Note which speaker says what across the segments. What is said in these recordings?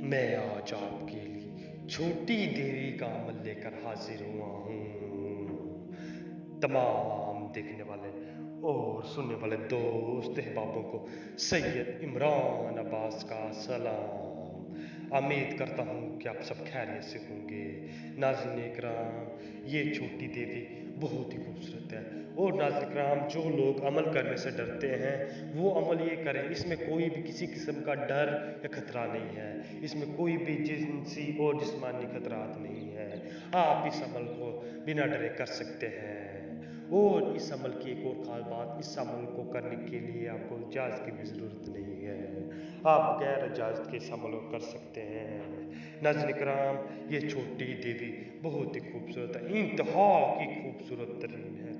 Speaker 1: मैं आज आपके लिए छोटी देवी का अमल लेकर हाजिर हुआ हूँ। तमाम देखने वाले और सुनने वाले दोस्त अहबाबों को सैयद इमरान अब्बास का सलाम। उम्मीद करता हूँ कि आप सब खैरियत से होंगे। नाज़रीन इकराम, ये छोटी देवी बहुत ही खूबसूरत है। और नाज़रीन इकराम, जो लोग अमल करने से डरते हैं वो अमल ये करें। इसमें कोई भी किसी किस्म का डर या खतरा नहीं है। इसमें कोई भी जिनसी और जिस्मानी खतरात नहीं है। आप इस अमल को बिना डरे कर सकते हैं। और इस अमल की एक और ख़ास बात, इस अमल को करने के लिए आपको इजाज़त की भी ज़रूरत नहीं है। आप बगैर इजाज़त के इस अमल को कर सकते हैं। नाज़रीन इकराम, ये छोटी देवी बहुत ही खूबसूरत है, इंतहा की खूबसूरत तरीन है।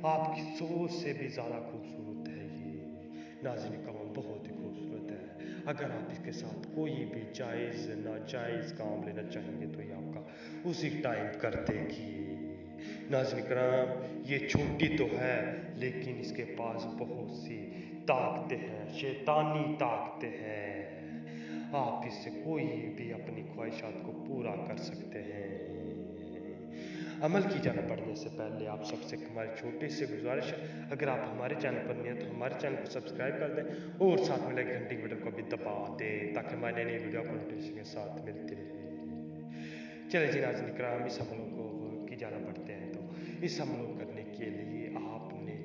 Speaker 1: आपकी सोच से भी ज़्यादा खूबसूरत है ये। नाज़रीन इकराम, बहुत ही खूबसूरत है। अगर आप इसके साथ कोई भी जायज़ नाजायज़ काम लेना चाहेंगे तो ये आपका उसी टाइम कर देगी। नाज़रीन इकराम, ये छोटी तो है लेकिन इसके पास बहुत सी ताकतें हैं, शैतानी ताकतें हैं। आप इससे कोई भी अपनी ख्वाहिशात को पूरा कर सकते हैं। अमल की जानब बढ़ने से पहले आप सबसे हमारी छोटी सी गुजारिश है, अगर आप हमारे चैनल पर नहीं हैं तो हमारे चैनल को सब्सक्राइब कर दें और साथ में लगे घंटी के बटन को भी दबा दें ताकि हमारी नई वीडियो को नोटिफिकेशन के साथ मिलती रहे। चलिए जी नाज़रीन इकराम, इस अमलों को की जानब बढ़ते हैं। तो इस अमलों को करने के लिए आपने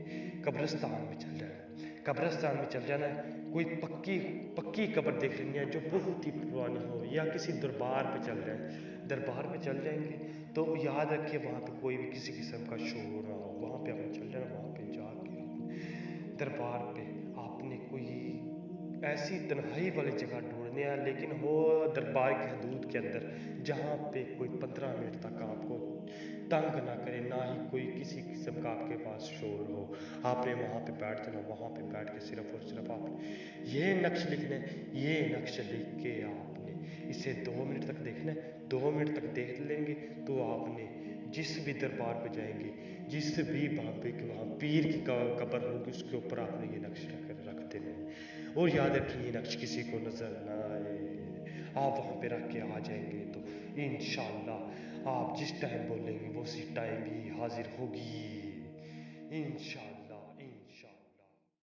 Speaker 1: कब्रिस्तान में चल जाना है। कब्रिस्तान में चल जाना है, कोई पक्की पक्की कब्र देख लेनी है जो बहुत ही पुरानी हो, या किसी दरबार पे चल जाए। दरबार पे चल जाएंगे तो याद रखिए वहाँ पे कोई भी किसी किस्म का शोर ना हो। वहाँ पे आपने चल जाना, वहाँ पे जाके दरबार पे आपने कोई ऐसी तन्हाई वाली जगह ढूंढनी है, लेकिन हो दरबार की हदूद के अंदर, जहाँ पे कोई 15 मिनट तक आपको तंग ना करे, ना ही कोई किसी किस्म का आपके पास शोर हो। आपने वहाँ पे बैठ जाना, वहाँ पे बैठ के सिर्फ और सिर्फ आपने ये नक्श लिखना है। ये नक्श लिख के आपने इसे 2 मिनट तक देखना है। 2 मिनट तक देख लेंगे तो आपने जिस भी दरबार पे जाएंगे, जिस भी बाबे के वहाँ पीर की कब्र होगी, उसके ऊपर आपने ये नक्श रख देना है। और याद रखिए ये नक्श किसी को नजर ना आए। आप वहाँ पे रख के आ जाएंगे तो इंशाल्लाह आप जिस टाइम बोलेंगे वो उसी टाइम ही हाजिर होगी, इंशाल्लाह।